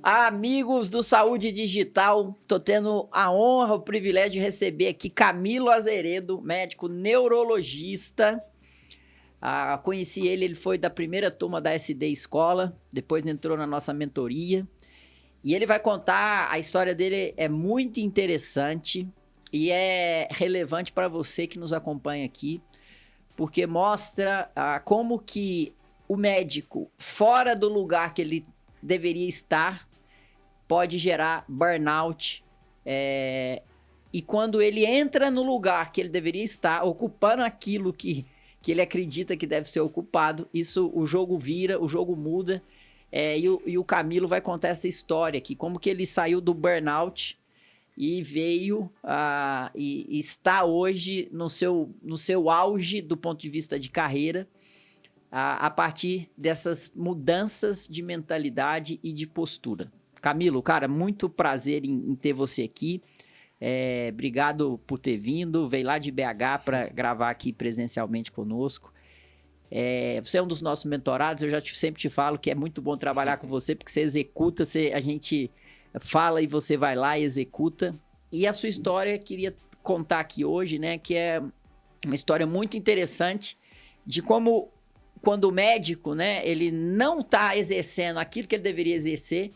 Amigos do Saúde Digital, tô tendo a honra, o privilégio de receber aqui Camilo Azeredo, médico neurologista. Conheci ele foi da primeira turma da SD Escola, depois entrou na nossa mentoria. E ele vai contar, a história dele é muito interessante e é relevante para você que nos acompanha aqui, porque mostra como que o médico, fora do lugar que ele deveria estar, pode gerar burnout, e quando ele entra no lugar que ele deveria estar, ocupando aquilo que ele acredita que deve ser ocupado, o jogo vira, o jogo muda, e o Camilo vai contar essa história aqui, como que ele saiu do burnout e veio e está hoje no seu auge do ponto de vista de carreira, a partir dessas mudanças de mentalidade e de postura. Camilo, cara, muito prazer em ter você aqui. Obrigado por ter vindo. Veio lá de BH para gravar aqui presencialmente conosco. Você é um dos nossos mentorados. Eu já sempre te falo que é muito bom trabalhar com você, porque você executa, a gente fala e você vai lá e executa. E a sua história, queria contar aqui hoje, né? Que é uma história muito interessante de como, quando o médico, né, ele não está exercendo aquilo que ele deveria exercer,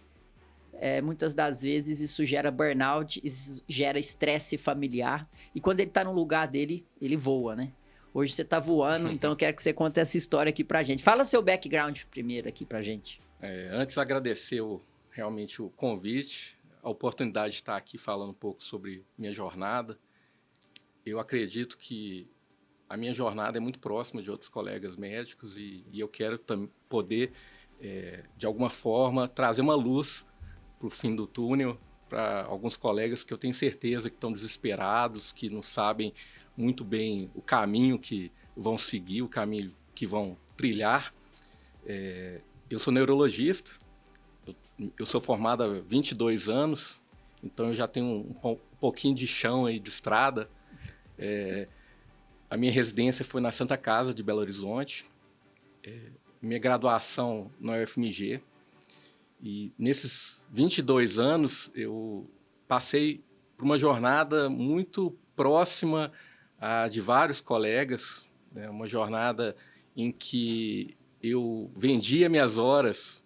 muitas das vezes isso gera burnout, isso gera estresse familiar. E quando ele tá no lugar dele, ele voa, né? Hoje você tá voando, então eu quero que você conte essa história aqui pra gente. Fala seu background primeiro aqui pra gente. Antes, agradecer realmente o convite, a oportunidade de estar aqui falando um pouco sobre minha jornada. Eu acredito que a minha jornada é muito próxima de outros colegas médicos e eu quero poder, de alguma forma, trazer uma luz para o fim do túnel, para alguns colegas que eu tenho certeza que estão desesperados, que não sabem muito bem o caminho que vão seguir, o caminho que vão trilhar. Eu sou neurologista, eu sou formado há 22 anos, então eu já tenho um pouquinho de chão aí de estrada. A minha residência foi na Santa Casa de Belo Horizonte, minha graduação na UFMG. E nesses 22 anos, eu passei por uma jornada muito próxima de vários colegas, né? Uma jornada em que eu vendia minhas horas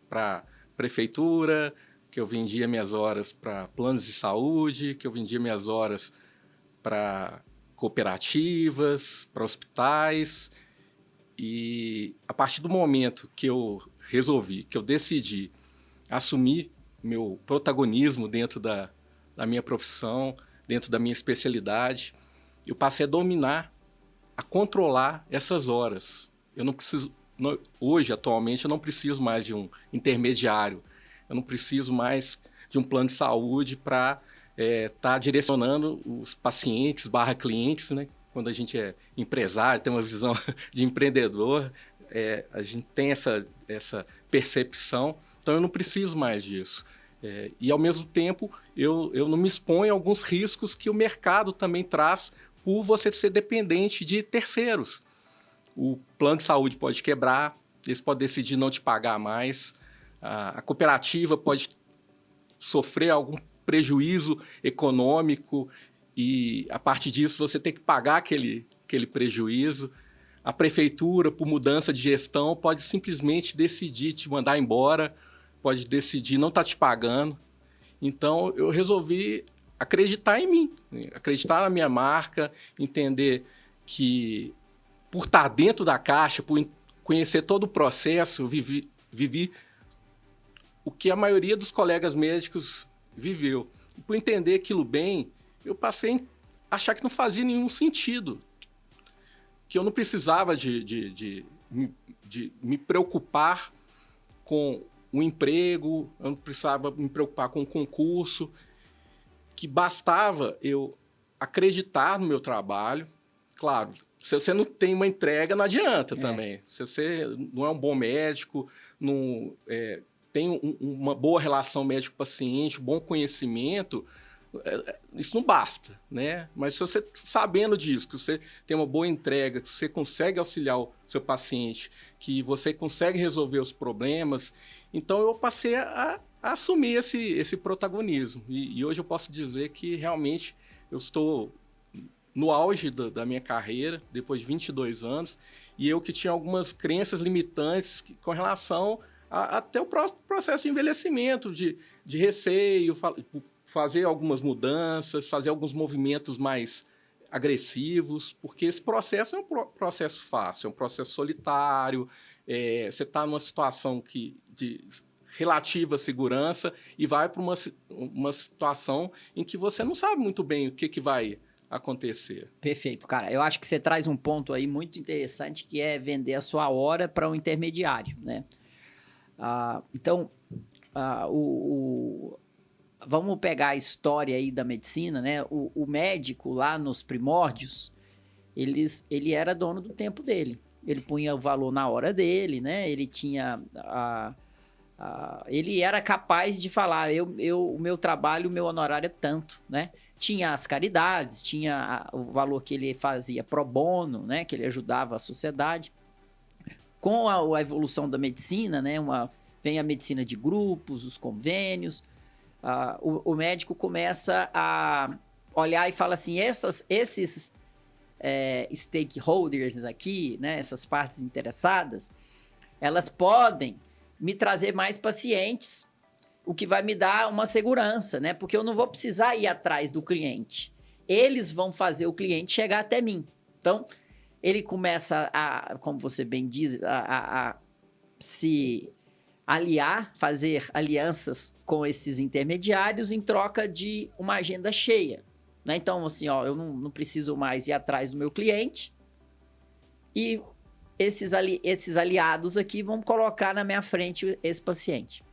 para prefeitura, que eu vendia minhas horas para planos de saúde, que eu vendia minhas horas para cooperativas, para hospitais. E a partir do momento que eu decidi assumir meu protagonismo dentro da minha profissão, dentro da minha especialidade, eu passei a dominar, a controlar essas horas. Eu não preciso, hoje, atualmente, eu não preciso mais de um intermediário, eu não preciso mais de um plano de saúde para estar direcionando os pacientes / clientes, né? Quando a gente é empresário, tem uma visão de empreendedor, a gente tem essa percepção, então eu não preciso mais disso. E, ao mesmo tempo, eu não me exponho a alguns riscos que o mercado também traz por você ser dependente de terceiros. O plano de saúde pode quebrar, eles podem decidir não te pagar mais, a cooperativa pode sofrer algum prejuízo econômico, e a partir disso você tem que pagar aquele prejuízo. A prefeitura, por mudança de gestão, pode simplesmente decidir te mandar embora, pode decidir não estar te pagando. Então eu resolvi acreditar em mim, acreditar na minha marca, entender que por estar dentro da caixa, por conhecer todo o processo, eu vivi o que a maioria dos colegas médicos viveu. E por entender aquilo bem, eu passei a achar que não fazia nenhum sentido, que eu não precisava de me preocupar com o emprego, eu não precisava me preocupar com o concurso, que bastava eu acreditar no meu trabalho. Claro, se você não tem uma entrega, não adianta também. Se você não é um bom médico, não tem uma boa relação médico-paciente, bom conhecimento, isso não basta, né? Mas se você, sabendo disso, que você tem uma boa entrega, que você consegue auxiliar o seu paciente, que você consegue resolver os problemas, então eu passei a a assumir esse protagonismo. E hoje eu posso dizer que realmente eu estou no auge da minha carreira, depois de 22 anos, e eu que tinha algumas crenças limitantes com relação até o processo de envelhecimento, de receio, fazer algumas mudanças, fazer alguns movimentos mais agressivos, porque esse processo não é um processo fácil, é um processo solitário, você está numa situação de relativa segurança e vai para uma situação em que você não sabe muito bem o que vai acontecer. Perfeito, cara. Eu acho que você traz um ponto aí muito interessante, que é vender a sua hora para um intermediário, né? Então, vamos pegar a história aí da medicina, né? O médico lá nos primórdios, ele era dono do tempo dele. Ele punha o valor na hora dele, né? Ele tinha ele era capaz de falar, o meu trabalho, o meu honorário é tanto, né? Tinha as caridades, tinha o valor que ele fazia pro bono, né? Que ele ajudava a sociedade. Com a evolução da medicina, né? Vem a medicina de grupos, os convênios, o médico começa a olhar e fala assim, esses stakeholders aqui, né? Essas partes interessadas, elas podem me trazer mais pacientes, o que vai me dar uma segurança, né? Porque eu não vou precisar ir atrás do cliente. Eles vão fazer o cliente chegar até mim. Então, ele começa como você bem diz, a se aliar, fazer alianças com esses intermediários em troca de uma agenda cheia, né? Então, assim, eu não preciso mais ir atrás do meu cliente e esses aliados aqui vão colocar na minha frente esse paciente.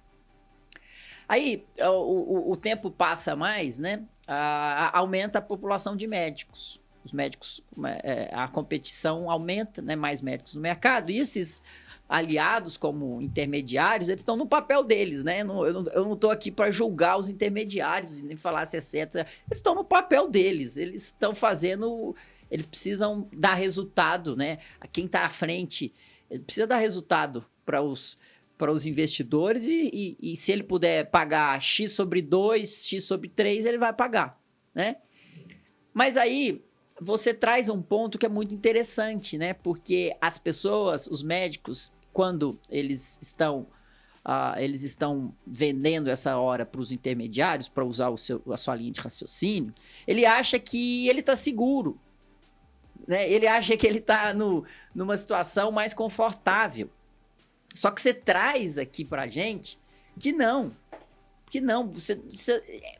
Aí, o tempo passa mais, né? Aumenta a população de médicos. Os médicos, a competição aumenta, né? Mais médicos no mercado. E esses aliados como intermediários, eles estão no papel deles, né? Eu não estou aqui para julgar os intermediários, nem falar se é certo. Eles estão no papel deles. Eles estão fazendo... Eles precisam dar resultado, né? Quem está à frente precisa dar resultado para os investidores e se ele puder pagar X sobre 2, X sobre 3, ele vai pagar, né? Mas aí você traz um ponto que é muito interessante, né? Porque as pessoas, os médicos, quando eles estão vendendo essa hora para os intermediários, para usar a sua linha de raciocínio, ele acha que ele está seguro, né? Ele acha que ele está numa situação mais confortável. Só que você traz aqui pra gente que não.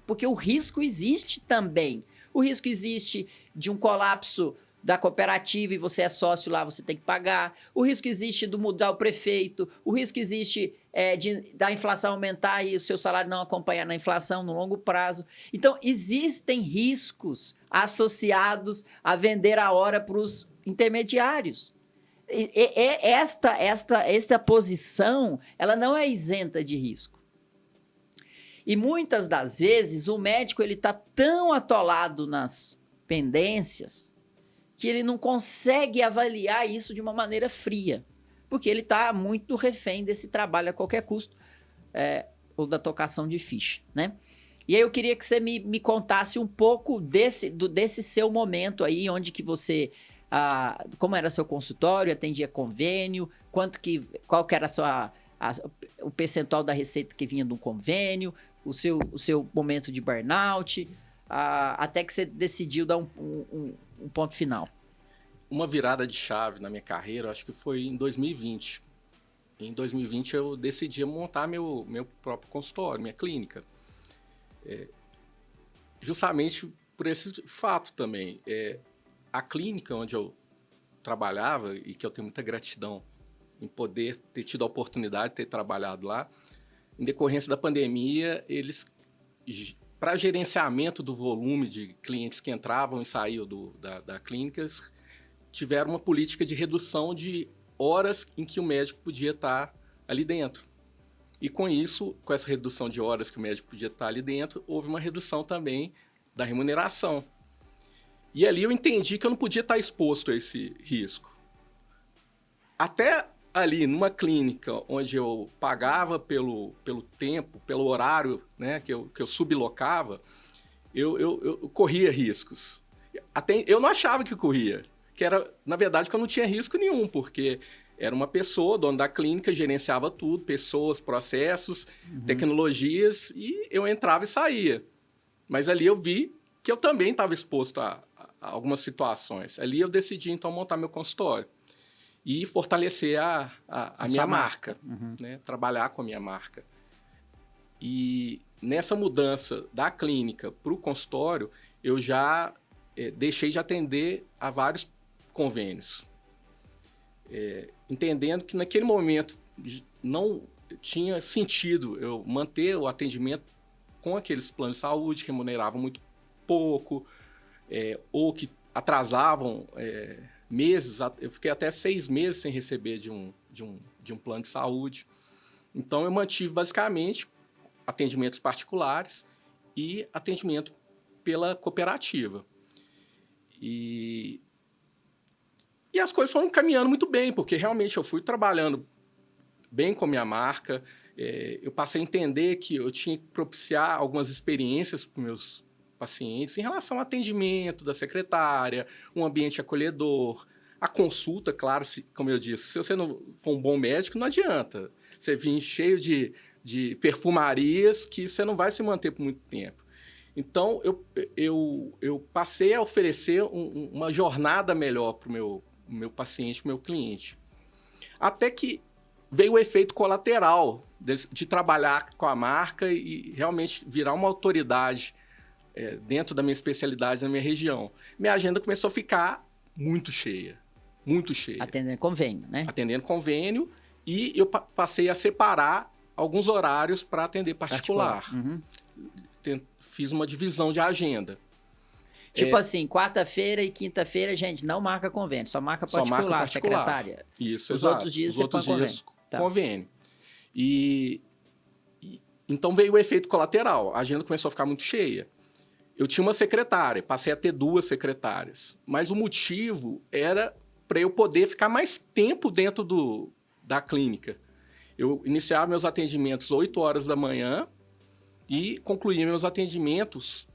Porque o risco existe também. O risco existe de um colapso da cooperativa e você é sócio lá, você tem que pagar. O risco existe de mudar o prefeito. O risco existe da inflação aumentar e o seu salário não acompanhar na inflação no longo prazo. Então, existem riscos associados a vender a hora para os intermediários. Esta posição, ela não é isenta de risco. E muitas das vezes o médico ele está tão atolado nas pendências que ele não consegue avaliar isso de uma maneira fria, porque ele está muito refém desse trabalho a qualquer custo, ou da tocação de ficha, né? E aí eu queria que você me contasse um pouco desse seu momento aí, onde que você... como era seu consultório, atendia convênio, qual que era o percentual da receita que vinha do convênio, o seu momento de burnout, até que você decidiu dar um ponto final. Uma virada de chave na minha carreira, acho que foi em 2020. Em 2020 eu decidi montar meu próprio consultório, minha clínica. Justamente por esse fato também. A clínica onde eu trabalhava, e que eu tenho muita gratidão em poder ter tido a oportunidade de ter trabalhado lá, em decorrência da pandemia, eles, para gerenciamento do volume de clientes que entravam e saíam da clínica, tiveram uma política de redução de horas em que o médico podia estar ali dentro. E com isso, com essa redução de horas que o médico podia estar ali dentro, houve uma redução também da remuneração. E ali eu entendi que eu não podia estar exposto a esse risco. Até ali numa clínica onde eu pagava pelo tempo, pelo horário, né, que eu sublocava, eu corria riscos. Até, eu não achava que corria, que era, na verdade, que eu não tinha risco nenhum, porque era uma pessoa, dono da clínica, gerenciava tudo, pessoas, processos, tecnologias, e eu entrava e saía. Mas ali eu vi que eu também estava exposto a algumas situações. Ali eu decidi, então, montar meu consultório e fortalecer a minha marca, né? Trabalhar com a minha marca. E nessa mudança da clínica para o consultório, eu já deixei de atender a vários convênios. Entendendo que naquele momento não tinha sentido eu manter o atendimento com aqueles planos de saúde que remuneravam muito pouco, ou que atrasavam meses. Eu fiquei até 6 meses sem receber de um plano de saúde. Então, eu mantive basicamente atendimentos particulares e atendimento pela cooperativa. E as coisas foram caminhando muito bem, porque realmente eu fui trabalhando bem com a minha marca. Eu passei a entender que eu tinha que propiciar algumas experiências para os meus pacientes em relação ao atendimento da secretária, um ambiente acolhedor, a consulta, claro, como eu disse, se você não for um bom médico, não adianta. Você vir cheio de perfumarias que você não vai se manter por muito tempo. Então, eu passei a oferecer uma jornada melhor para o meu paciente, para o meu cliente. Até que veio o efeito colateral de trabalhar com a marca e realmente virar uma autoridade dentro da minha especialidade, na minha região. Minha agenda começou a ficar muito cheia, muito cheia. Atendendo convênio, né? Atendendo convênio, e eu passei a separar alguns horários para atender particular. Fiz uma divisão de agenda. Tipo assim, quarta-feira e quinta-feira, gente, não marca convênio, só marca particular, secretária. Isso, Os exato. outros dias Os você outros põe dias, convênio. Tá. Convênio. Então veio o efeito colateral. A agenda começou a ficar muito cheia. Eu tinha uma secretária, passei a ter 2 secretárias. Mas o motivo era para eu poder ficar mais tempo dentro da clínica. Eu iniciava meus atendimentos 8 horas da manhã e concluía meus atendimentos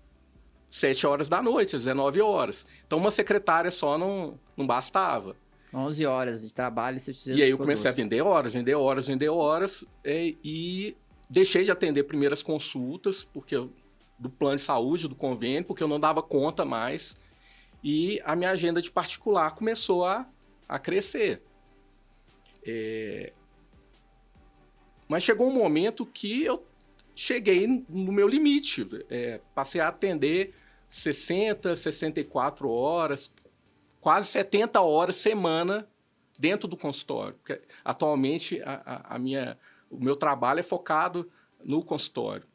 7 horas da noite, às 19 horas. Então, uma secretária só não bastava. 11 horas de trabalho, você precisa... E aí eu comecei a vender horas, e deixei de atender primeiras consultas, do plano de saúde, do convênio, porque eu não dava conta mais. E a minha agenda de particular começou a crescer. Mas chegou um momento que eu cheguei no meu limite. Passei a atender 60, 64 horas, quase 70 horas semana dentro do consultório. Porque, atualmente, o meu trabalho é focado no consultório.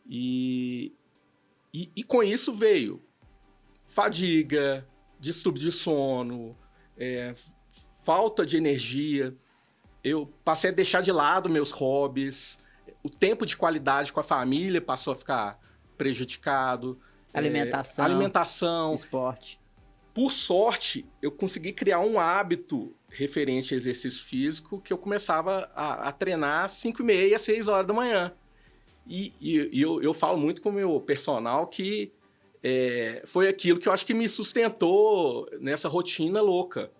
E com isso veio fadiga, distúrbio de sono, falta de energia. Eu passei a deixar de lado meus hobbies, o tempo de qualidade com a família passou a ficar prejudicado. Alimentação. Esporte. Por sorte, eu consegui criar um hábito referente a exercício físico que eu começava a treinar às 5h30, 6 horas da manhã. E eu falo muito com o meu personal que foi aquilo que eu acho que me sustentou nessa rotina louca.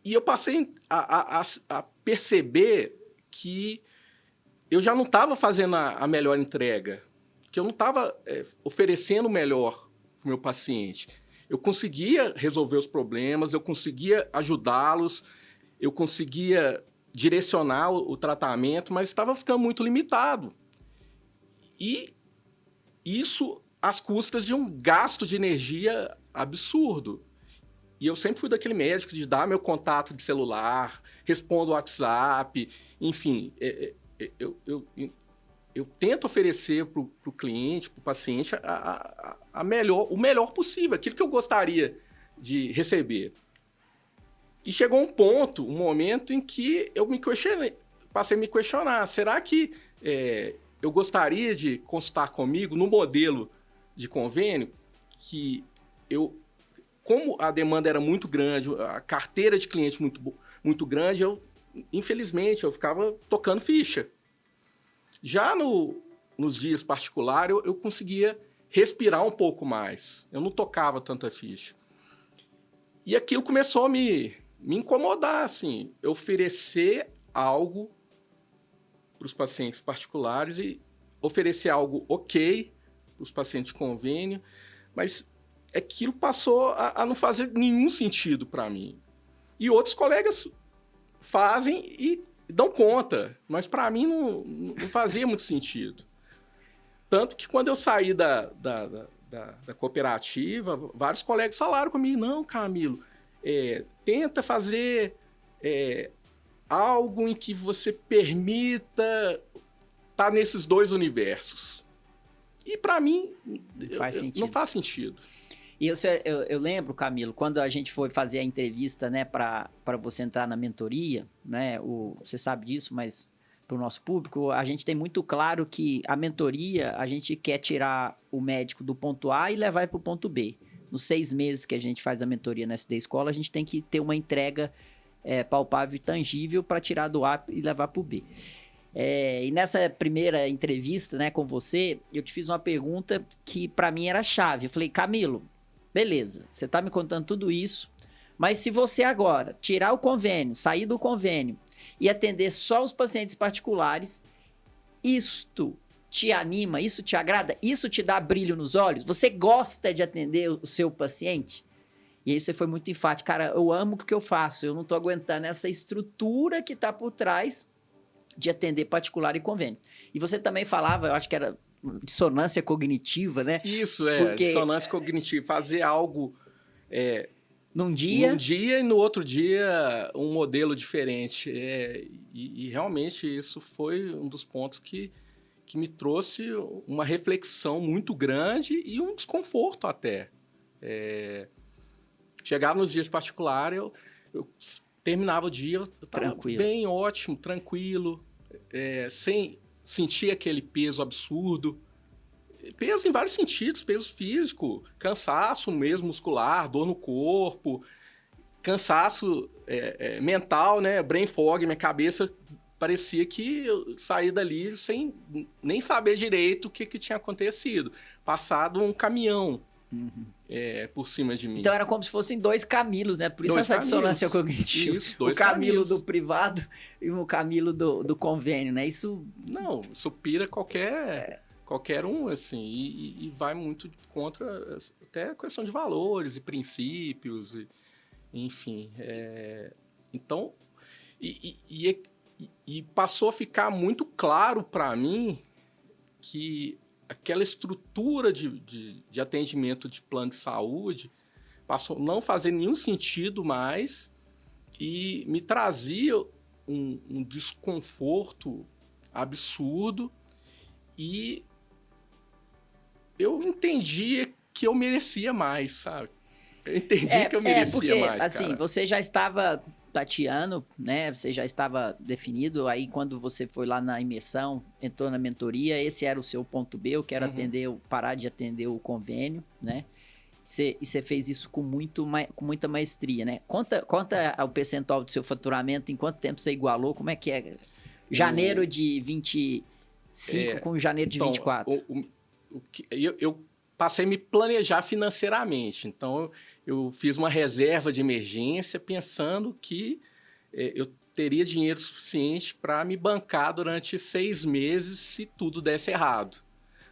E eu passei a perceber que eu já não estava fazendo a melhor entrega, que eu não estava oferecendo o melhor para o meu paciente. Eu conseguia resolver os problemas, eu conseguia ajudá-los, eu conseguia direcionar o tratamento, mas estava ficando muito limitado. E isso às custas de um gasto de energia absurdo. E eu sempre fui daquele médico de dar meu contato de celular, respondo o WhatsApp, enfim, eu tento oferecer para o cliente, para o paciente, o melhor possível, aquilo que eu gostaria de receber. E chegou um momento em que eu passei a me questionar, será que eu gostaria de consultar comigo no modelo de convênio que eu como a demanda era muito grande, a carteira de clientes muito grande, infelizmente, eu ficava tocando ficha. Já nos dias particulares, eu conseguia respirar um pouco mais. Eu não tocava tanta ficha. E aquilo começou a me incomodar, assim, eu oferecer algo para os pacientes particulares e oferecer algo ok para os pacientes de convênio, mas aquilo passou a não fazer nenhum sentido para mim. E outros colegas fazem e dão conta, mas para mim não fazia muito sentido. Tanto que quando eu saí da cooperativa, vários colegas falaram comigo, não, Camilo, tenta fazer algo em que você permita estar nesses dois universos. E para mim, não faz sentido. E eu lembro, Camilo, quando a gente foi fazer a entrevista, né, para você entrar na mentoria, né, você sabe disso, mas para o nosso público, a gente tem muito claro que a mentoria, a gente quer tirar o médico do ponto A e levar para o ponto B. Nos 6 meses que a gente faz a mentoria na SD Escola, a gente tem que ter uma entrega palpável e tangível para tirar do A e levar para o B. E nessa primeira entrevista, né, com você, eu te fiz uma pergunta que para mim era chave. Eu falei, Camilo, beleza, você está me contando tudo isso, mas se você agora tirar o convênio, sair do convênio e atender só os pacientes particulares, isto te anima, isso te agrada, isso te dá brilho nos olhos? Você gosta de atender o seu paciente? E aí você foi muito enfático, cara, eu amo o que eu faço, eu não tô aguentando essa estrutura que tá por trás de atender particular e convênio. E você também falava, eu acho que era dissonância cognitiva, né? Isso, dissonância cognitiva, fazer algo num dia e no outro dia um modelo diferente. E realmente isso foi um dos pontos que me trouxe uma reflexão muito grande e um desconforto até. Chegava nos dias particulares, eu terminava o dia, eu estava bem ótimo, tranquilo, sem sentir aquele peso absurdo. Peso em vários sentidos, peso físico, cansaço mesmo muscular, dor no corpo, cansaço mental, né? Brain fog, minha cabeça parecia que eu saí dali sem nem saber direito o que tinha acontecido. Passado um caminhão por cima de mim. Então era como se fossem 2 Camilos, né? Por isso essa dissonância cognitiva. Isso, o Camilo do privado e o Camilo do convênio, né? Isso pira qualquer um, assim, e vai muito contra até a questão de valores e princípios, enfim. Então, e passou a ficar muito claro para mim que aquela estrutura de atendimento de plano de saúde passou a não fazer nenhum sentido mais e me trazia um desconforto absurdo e eu entendia que eu merecia mais, sabe? Eu entendi que eu merecia mais, assim, cara. Você já estava tateando, né? Você já estava definido, aí quando você foi lá na imersão, entrou na mentoria, esse era o seu ponto B, eu quero parar de atender o convênio, né? E você fez isso com muita maestria, né? Conta o percentual do seu faturamento, em quanto tempo você igualou, como é que é? Janeiro de 25 com janeiro de 24. Eu passei a me planejar financeiramente. Então, eu fiz uma reserva de emergência pensando que eu teria dinheiro suficiente para me bancar durante 6 meses se tudo desse errado.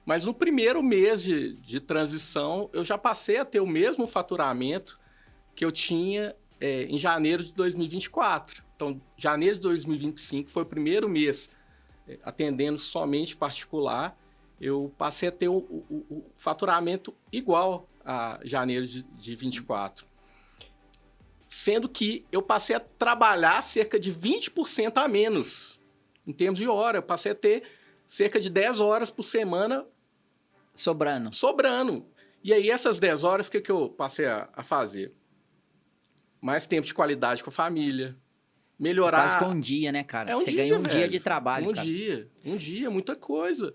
Mas no primeiro mês de transição, eu já passei a ter o mesmo faturamento que eu tinha em janeiro de 2024. Então, janeiro de 2025 foi o primeiro mês atendendo somente particular. Eu passei a ter o faturamento igual a janeiro de 24. Sendo que eu passei a trabalhar cerca de 20% a menos em termos de hora. Eu passei a ter cerca de 10 horas por semana sobrando. E aí essas 10 horas, o que eu passei a fazer? Mais tempo de qualidade com a família. Melhorar... Quase com um dia, né, cara? Você ganha um dia de trabalho, cara. Um dia, muita coisa.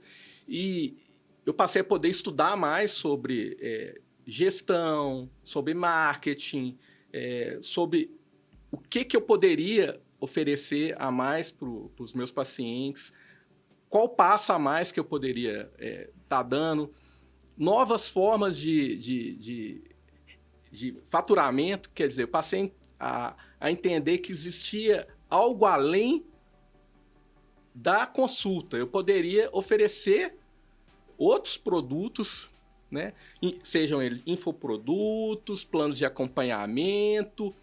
E eu passei a poder estudar mais sobre gestão, sobre marketing, sobre o que eu poderia oferecer a mais para os meus pacientes, qual passo a mais que eu poderia estar dando, novas formas de faturamento, quer dizer, eu passei a entender que existia algo além da consulta. Eu poderia oferecer outros produtos, né? Sejam eles infoprodutos, planos de acompanhamento,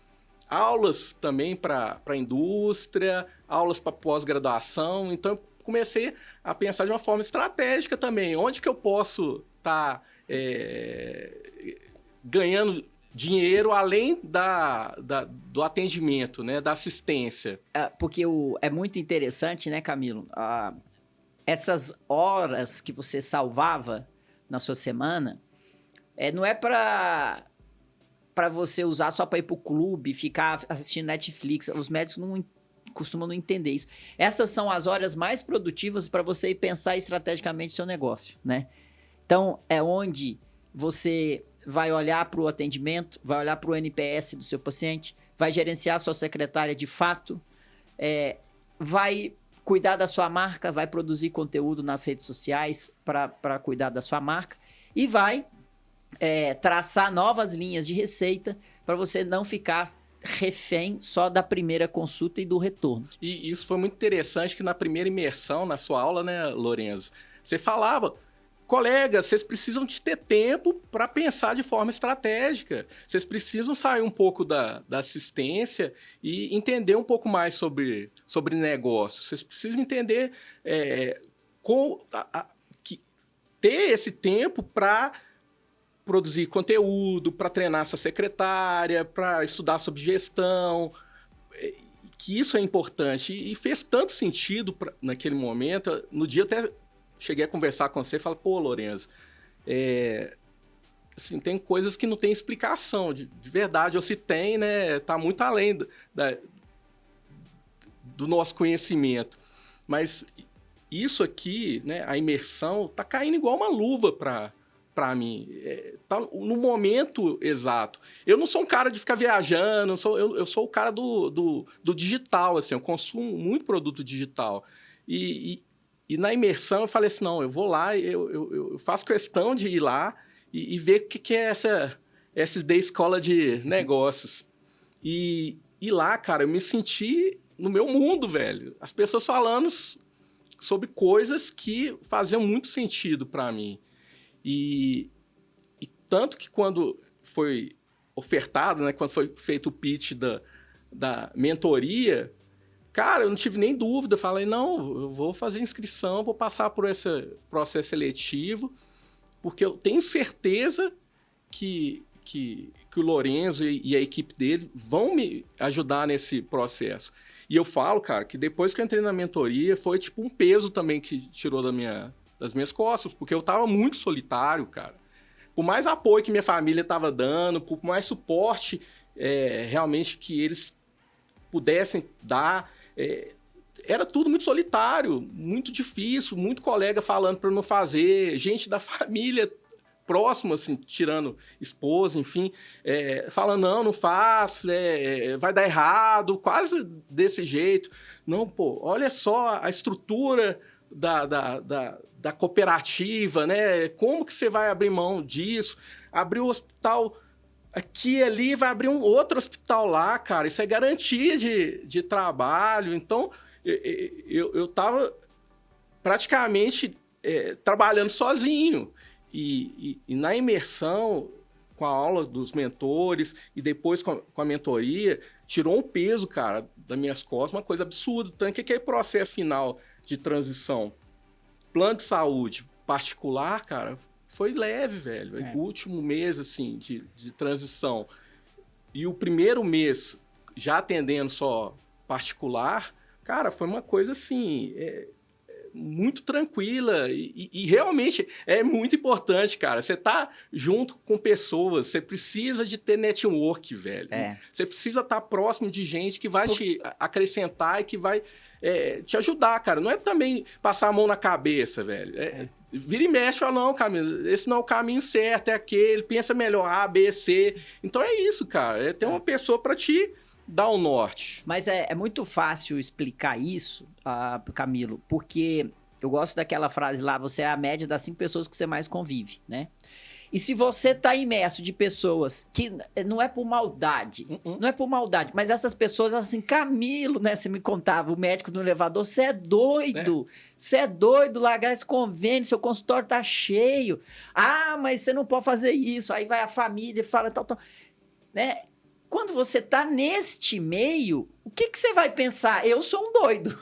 aulas também para a indústria, aulas para pós-graduação. Então, eu comecei a pensar de uma forma estratégica também. Onde que eu posso estar ganhando dinheiro além do atendimento, né? Da assistência. Porque é muito interessante, né, Camilo? Essas horas que você salvava na sua semana, não é para você usar só para ir pro clube, ficar assistindo Netflix. Os médicos costumam não entender isso. Essas são as horas mais produtivas para você ir pensar estrategicamente o seu negócio, né? Então, é onde você vai olhar para o atendimento, vai olhar para o NPS do seu paciente, vai gerenciar a sua secretária de fato, vai cuidar da sua marca, vai produzir conteúdo nas redes sociais para cuidar da sua marca e vai traçar novas linhas de receita para você não ficar refém só da primeira consulta e do retorno. E isso foi muito interessante que na primeira imersão, na sua aula, né, Lorenzo, você falava, colegas, vocês precisam de ter tempo para pensar de forma estratégica. Vocês precisam sair um pouco da assistência e entender um pouco mais sobre negócio. Vocês precisam entender ter esse tempo para produzir conteúdo, para treinar sua secretária, para estudar sobre gestão, que isso é importante. E fez tanto sentido naquele momento. No dia eu até cheguei a conversar com você e falei, pô, Lorenzo, assim, tem coisas que não tem explicação, de verdade, ou se tem, né, tá muito além do nosso conhecimento. Mas isso aqui, né, a imersão, tá caindo igual uma luva para mim, tá no momento exato. Eu não sou um cara de ficar viajando, eu sou o cara do digital, assim, eu consumo muito produto digital. E na imersão eu falei assim, não, eu vou lá, eu faço questão de ir lá e ver o que é essa da escola de negócios. E lá, cara, eu me senti no meu mundo, velho. As pessoas falando sobre coisas que faziam muito sentido para mim. E tanto que quando foi ofertado, né, quando foi feito o pitch da mentoria, cara, eu não tive nem dúvida. Falei, não, eu vou fazer inscrição, vou passar por esse processo seletivo, porque eu tenho certeza que o Lorenzo e a equipe dele vão me ajudar nesse processo. E eu falo, cara, que depois que eu entrei na mentoria, foi tipo um peso também que tirou das minhas costas, porque eu tava muito solitário, cara. Por mais apoio que minha família tava dando, por mais suporte realmente que eles pudessem dar, era tudo muito solitário, muito difícil, muito colega falando para eu não fazer, gente da família próximo, assim, tirando esposa, enfim, falando, não faz, vai dar errado, quase desse jeito. Não, pô, olha só a estrutura da cooperativa, né? Como que você vai abrir mão disso? Abrir o hospital aqui e ali, vai abrir um outro hospital lá, cara. Isso é garantia de trabalho. Então, eu tava praticamente trabalhando sozinho. E na imersão, com a aula dos mentores e depois com a mentoria, tirou um peso, cara, das minhas costas, uma coisa absurda. Tanto que aquele processo final de transição, plano de saúde particular, cara, foi leve, velho. O último mês, assim, de transição e o primeiro mês já atendendo só particular, cara, foi uma coisa, assim, muito tranquila e realmente é muito importante, cara. Você tá junto com pessoas, você precisa de ter network, velho. Você precisa estar próximo de gente que vai te acrescentar e que vai te ajudar, cara. Não é também passar a mão na cabeça, velho. vira e mexe, fala, não, Camilo, esse não é o caminho certo, é aquele, pensa melhor, A, B, C. Então é isso, cara, tem uma pessoa para te dar o norte. Mas é muito fácil explicar isso, Camilo, porque eu gosto daquela frase lá, você é a média das 5 pessoas que você mais convive, né? E se você tá imerso de pessoas que não é por maldade, não é por maldade, mas essas pessoas assim, Camilo, né? Você me contava, o médico no elevador, você é doido, você é doido, largar esse convênio, seu consultório tá cheio. Ah, mas você não pode fazer isso. Aí vai a família e fala tal, né? Quando você tá neste meio, o que você vai pensar? Eu sou um doido.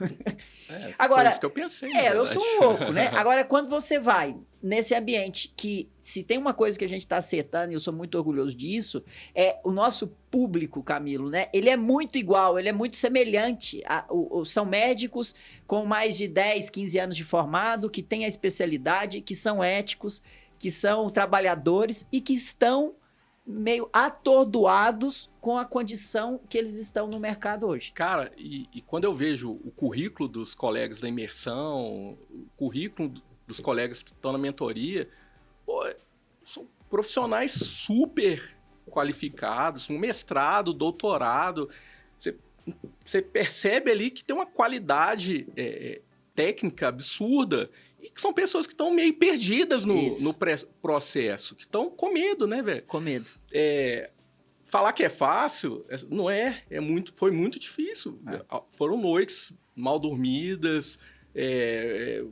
Agora, foi isso que eu pensei. Eu sou um louco, né? Agora, quando você vai nesse ambiente que, se tem uma coisa que a gente tá acertando, e eu sou muito orgulhoso disso, é o nosso público, Camilo, né? Ele é muito igual, ele é muito semelhante. São médicos com mais de 10, 15 anos de formado, que têm a especialidade, que são éticos, que são trabalhadores e que estão meio atordoados com a condição que eles estão no mercado hoje. Cara, e quando eu vejo o currículo dos colegas da imersão, o currículo dos colegas que estão na mentoria, pô, são profissionais super qualificados, um mestrado, doutorado. Você percebe ali que tem uma qualidade técnica absurda e que são pessoas que estão meio perdidas no processo, que estão com medo, né, velho? Com medo. Falar que é fácil, não é. Foi muito difícil. Foram noites mal dormidas,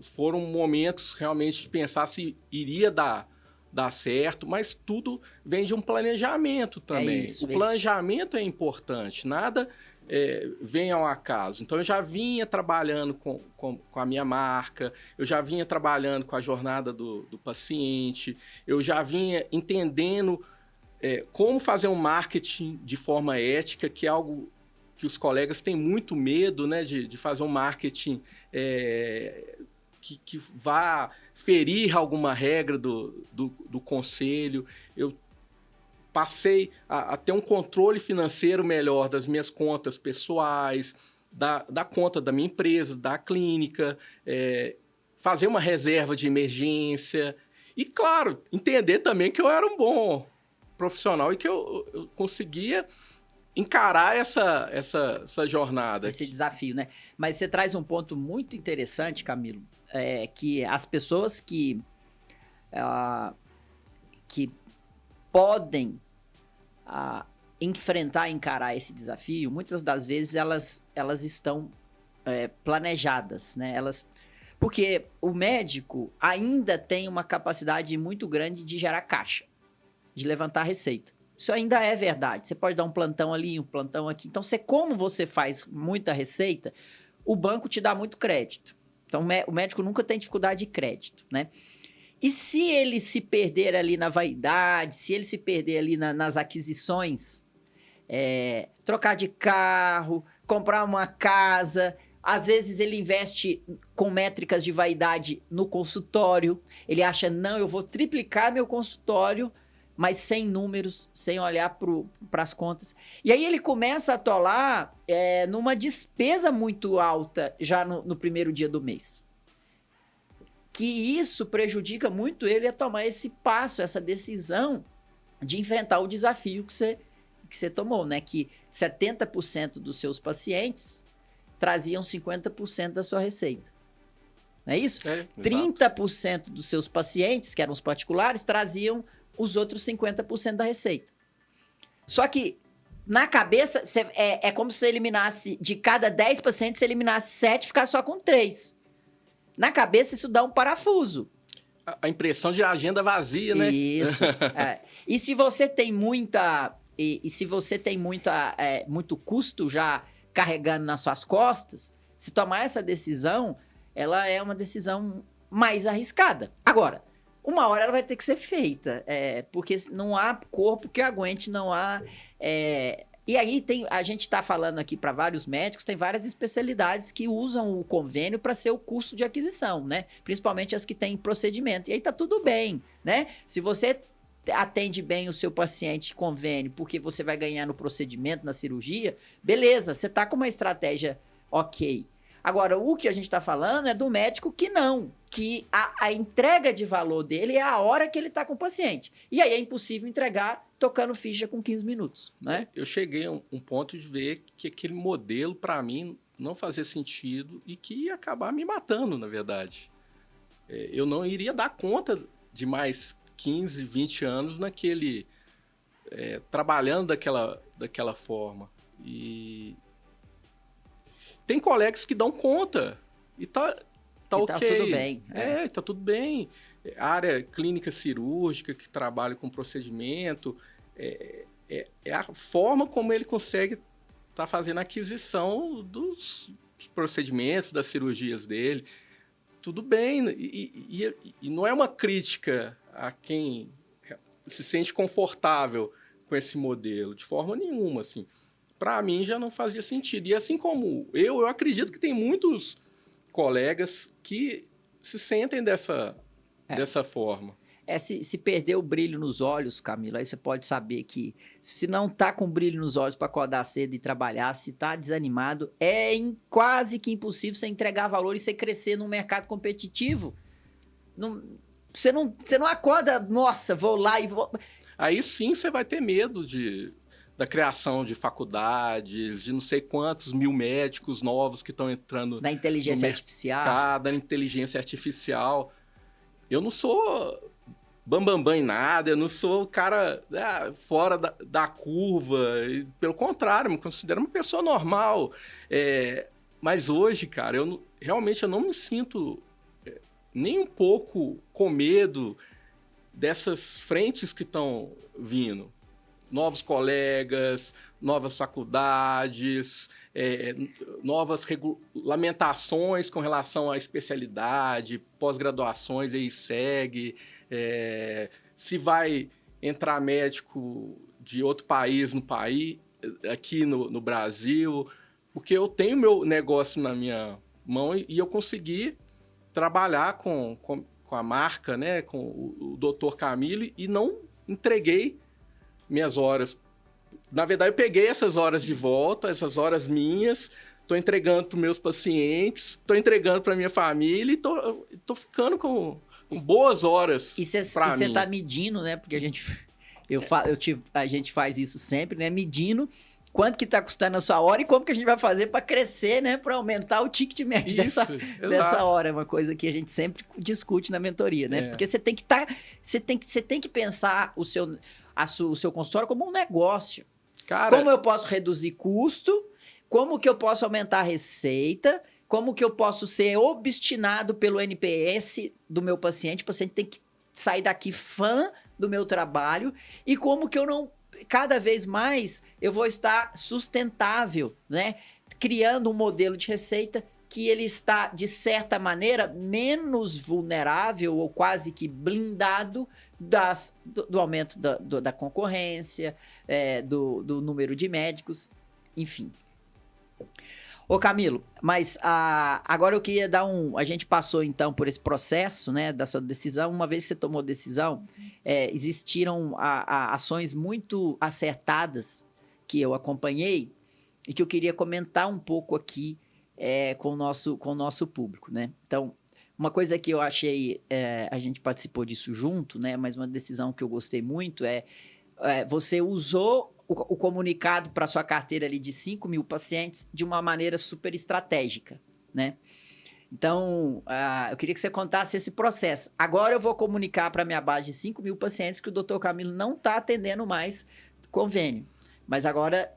foram momentos realmente de pensar se iria dar certo, mas tudo vem de um planejamento também. O planejamento é importante, nada vem ao acaso. Então, eu já vinha trabalhando com a minha marca, eu já vinha trabalhando com a jornada do paciente, eu já vinha entendendo como fazer um marketing de forma ética, que é algo que os colegas têm muito medo, né, de fazer um marketing que vá ferir alguma regra do conselho. Eu passei a ter um controle financeiro melhor das minhas contas pessoais, da conta da minha empresa, da clínica, fazer uma reserva de emergência e, claro, entender também que eu era um bom profissional e que eu conseguia encarar essa jornada. Esse desafio, né? Mas você traz um ponto muito interessante, Camilo, que as pessoas que podem enfrentar e encarar esse desafio, muitas das vezes elas estão planejadas, né? Porque o médico ainda tem uma capacidade muito grande de gerar caixa, de levantar receita. Isso ainda é verdade. Você pode dar um plantão ali, um plantão aqui. Então, como você faz muita receita, o banco te dá muito crédito. Então, o médico nunca tem dificuldade de crédito, né? E se ele se perder ali na vaidade, se ele se perder ali nas aquisições, trocar de carro, comprar uma casa, às vezes ele investe com métricas de vaidade no consultório, ele acha, não, eu vou triplicar meu consultório, mas sem números, sem olhar para as contas. E aí ele começa a atolar numa despesa muito alta já no primeiro dia do mês. Que isso prejudica muito ele a tomar esse passo, essa decisão de enfrentar o desafio que você tomou, né? Que 70% dos seus pacientes traziam 50% da sua receita. Não é isso? 30% dos seus pacientes, que eram os particulares, traziam os outros 50% da receita. Só que, na cabeça, é como se você eliminasse, de cada 10 pacientes, você eliminasse 7 e ficasse só com 3. Na cabeça, isso dá um parafuso. A impressão de agenda vazia, né? Isso. E se você tem muito custo já carregando nas suas costas, se tomar essa decisão, ela é uma decisão mais arriscada. Agora, uma hora ela vai ter que ser feita, porque não há corpo que aguente, não há... E aí a gente está falando aqui para vários médicos, tem várias especialidades que usam o convênio para ser o custo de aquisição, né? Principalmente as que têm procedimento. E aí tá tudo bem, né? Se você atende bem o seu paciente convênio porque você vai ganhar no procedimento, na cirurgia, beleza, você tá com uma estratégia ok. Agora, o que a gente está falando é do médico que não, que a entrega de valor dele é a hora que ele está com o paciente. E aí é impossível entregar tocando ficha com 15 minutos, né? Eu cheguei a um ponto de ver que aquele modelo, para mim, não fazia sentido e que ia acabar me matando, na verdade. Eu não iria dar conta de mais 15, 20 anos trabalhando daquela forma. E tem colegas que dão conta e tá ok. Tá tudo bem. Tá tudo bem. A área clínica cirúrgica que trabalha com procedimento, é a forma como ele consegue estar fazendo a aquisição dos procedimentos, das cirurgias dele. Tudo bem. E não é uma crítica a quem se sente confortável com esse modelo, de forma nenhuma, assim. Para mim já não fazia sentido. E assim como eu acredito que tem muitos colegas que se sentem dessa forma. Se perder o brilho nos olhos, Camilo, aí você pode saber que se não tá com brilho nos olhos para acordar cedo e trabalhar, se tá desanimado, quase que impossível você entregar valor e você crescer num mercado competitivo. Você não acorda, nossa, vou lá e vou... Aí sim você vai ter medo da criação de faculdades, de não sei quantos mil médicos novos que estão entrando da inteligência artificial. Da inteligência artificial. Eu não sou bambambam em nada, eu não sou o cara fora da curva. Pelo contrário, eu me considero uma pessoa normal. Mas hoje, cara, realmente eu não me sinto nem um pouco com medo dessas frentes que estão vindo. Novos colegas, novas faculdades, novas regulamentações com relação à especialidade, pós-graduações, aí segue. Se vai entrar médico de outro país aqui no Brasil, porque eu tenho meu negócio na minha mão e eu consegui trabalhar com a marca, né, com o Dr. Camilo, e não entreguei minhas horas. Na verdade, eu peguei essas horas de volta, essas horas minhas, estou entregando para os meus pacientes, estou entregando para minha família e estou ficando com boas horas para mim. E você está medindo, né? Porque a gente faz isso sempre, né? Medindo quanto que está custando a sua hora e como que a gente vai fazer para crescer, né? Para aumentar o ticket médio dessa hora. É uma coisa que a gente sempre discute na mentoria, né? Porque você tem que pensar o seu consultório como um negócio. Cara, como eu posso reduzir custo? Como que eu posso aumentar a receita? Como que eu posso ser obstinado pelo NPS do meu paciente? O paciente tem que sair daqui fã do meu trabalho. E como que eu não... Cada vez mais eu vou estar sustentável, né? Criando um modelo de receita que ele está, de certa maneira, menos vulnerável ou quase que blindado do aumento da concorrência, do número de médicos, enfim. Ô Camilo, mas agora eu queria dar a gente passou então por esse processo, né, da sua decisão. Uma vez que você tomou decisão, existiram ações muito acertadas que eu acompanhei e que eu queria comentar um pouco aqui com o nosso público, né? Então, uma coisa que eu achei, a gente participou disso junto, né? Mas uma decisão que eu gostei muito você usou o comunicado para sua carteira ali de 5 mil pacientes de uma maneira super estratégica, né? Então, eu queria que você contasse esse processo. Agora eu vou comunicar para a minha base de 5 mil pacientes que o Dr. Camilo não está atendendo mais convênio. Mas agora,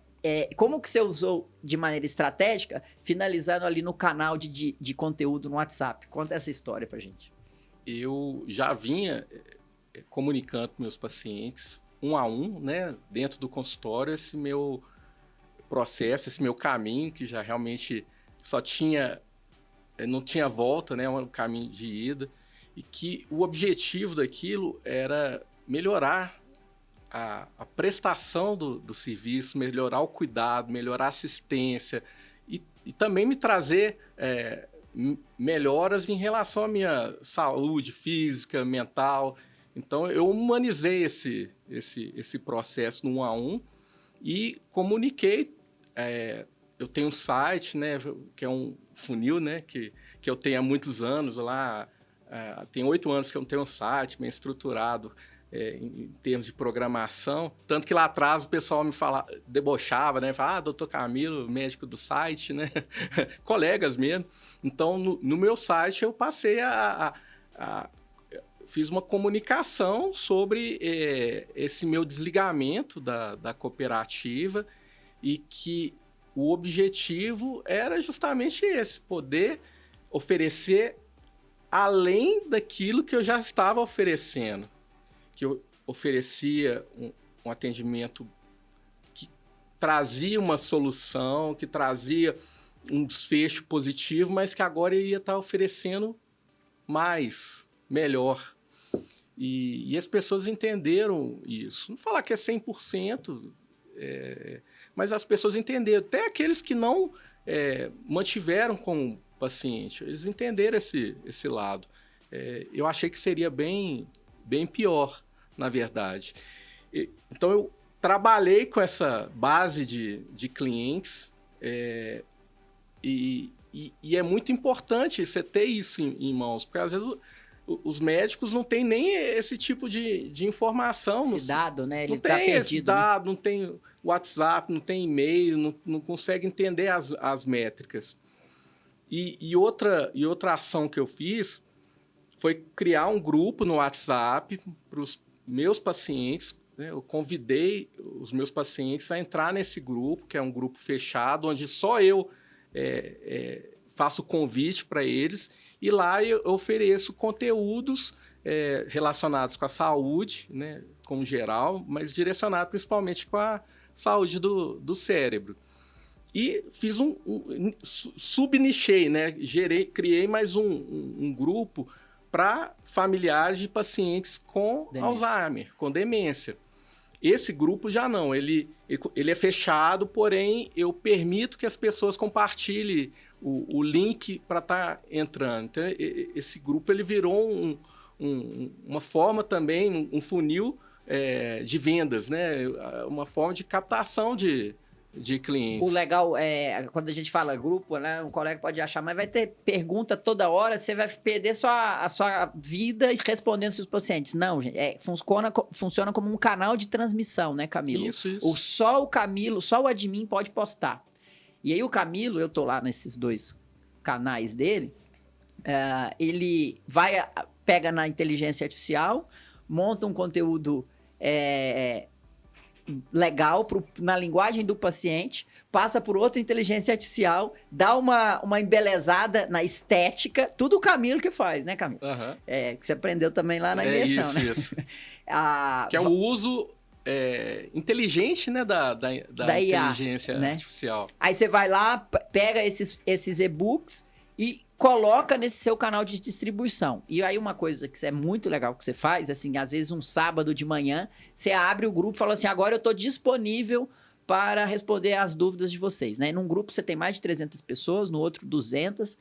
como que você usou de maneira estratégica, finalizando ali no canal de conteúdo no WhatsApp? Conta essa história para gente. Eu já vinha comunicando para meus pacientes, um a um, né, dentro do consultório, esse meu processo, esse meu caminho, que já realmente não tinha volta, né, um caminho de ida, e que o objetivo daquilo era melhorar a prestação do serviço, melhorar o cuidado, melhorar a assistência, e também me trazer melhoras em relação à minha saúde física, mental. Então, eu humanizei esse processo no 1 a 1 e comuniquei. Eu tenho um site, né, que é um funil, né? Que eu tenho há muitos anos lá. Tem 8 anos que eu não tenho um site bem estruturado em termos de programação. Tanto que lá atrás o pessoal me debochava, né? Falava, doutor Camilo, médico do site, né? Colegas mesmo. Então, no meu site eu passei fiz uma comunicação sobre esse meu desligamento da cooperativa e que o objetivo era justamente esse, poder oferecer além daquilo que eu já estava oferecendo, que eu oferecia um atendimento que trazia uma solução, que trazia um desfecho positivo, mas que agora eu ia estar oferecendo mais, melhor. E as pessoas entenderam isso. Não falar que é 100%, mas as pessoas entenderam. Até aqueles que não mantiveram com o paciente, eles entenderam esse lado. Eu achei que seria bem pior, na verdade. Então, eu trabalhei com essa base de clientes e é muito importante você ter isso em mãos, porque às vezes os médicos não têm nem esse tipo de informação. Esse dado, né? Ele não tá tem perdido, esse dado, não tem WhatsApp, não tem e-mail, não consegue entender as métricas. E outra ação que eu fiz foi criar um grupo no WhatsApp para os meus pacientes, né? Eu convidei os meus pacientes a entrar nesse grupo, que é um grupo fechado, onde só eu faço o convite para eles, e lá eu ofereço conteúdos relacionados com a saúde, né, como geral, mas direcionado principalmente com a saúde do cérebro. E fiz subnichei, né, criei mais um grupo para familiares de pacientes com Alzheimer, com demência. Esse grupo já não, ele é fechado, porém eu permito que as pessoas compartilhem o link para estar entrando. Então, esse grupo ele virou uma forma também, um funil de vendas, né? Uma forma de captação de clientes. O legal é, quando a gente fala grupo, né? Um colega pode achar, mas vai ter pergunta toda hora, você vai perder a sua vida respondendo seus pacientes. Não, gente, funciona como um canal de transmissão, né, Camilo? Isso. Só o admin pode postar. E aí o Camilo, eu tô lá nesses 2 canais dele, ele pega na inteligência artificial, monta um conteúdo legal na linguagem do paciente, passa por outra inteligência artificial, dá uma embelezada na estética, tudo o Camilo que faz, né, Camilo? Uhum. Que você aprendeu também lá na imersão, né? Isso. Que é o uso inteligente, né, da inteligência IA, né? artificial. Aí você vai lá, pega esses e-books e coloca nesse seu canal de distribuição. E aí uma coisa que é muito legal que você faz, assim, às vezes um sábado de manhã, você abre o grupo e fala assim, agora eu estou disponível para responder às dúvidas de vocês, né? Num grupo você tem mais de 300 pessoas, no outro 200,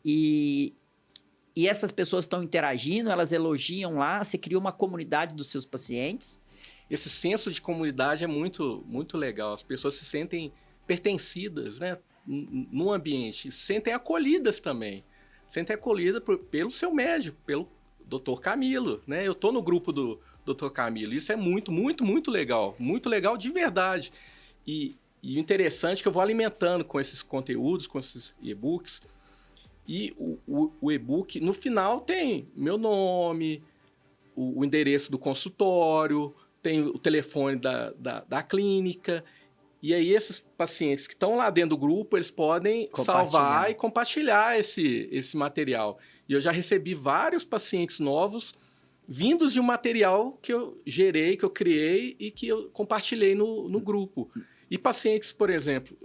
e essas pessoas estão interagindo, elas elogiam lá, você cria uma comunidade dos seus pacientes. Esse senso de comunidade é muito, muito legal. As pessoas se sentem pertencidas, né, no ambiente, se sentem acolhidas também. Sentem acolhidas pelo seu médico, pelo Dr. Camilo, né? Eu estou no grupo do Dr. Camilo. Isso é muito, muito, muito legal. Muito legal de verdade. E o interessante é que eu vou alimentando com esses conteúdos, com esses e-books. E o e-book, no final, tem meu nome, o endereço do consultório, tem o telefone da clínica. E aí esses pacientes que estão lá dentro do grupo, eles podem salvar e compartilhar esse material. E eu já recebi vários pacientes novos vindos de um material que eu gerei, que eu criei e que eu compartilhei no grupo. E pacientes, por exemplo,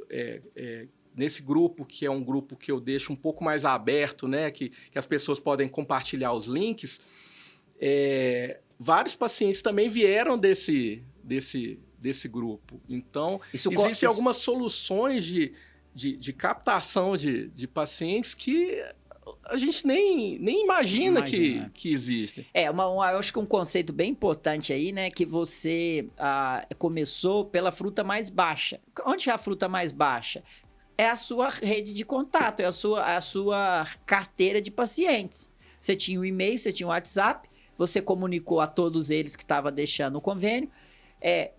nesse grupo, que é um grupo que eu deixo um pouco mais aberto, né, que as pessoas podem compartilhar os links, vários pacientes também vieram desse grupo. Então, existem algumas soluções de captação de pacientes que a gente nem imagina que existem. Eu acho que um conceito bem importante aí, né, que você começou pela fruta mais baixa. Onde é a fruta mais baixa? é a sua rede de contato, é a sua carteira de pacientes. Você tinha o e-mail, você tinha o WhatsApp, você comunicou a todos eles que estava deixando o convênio,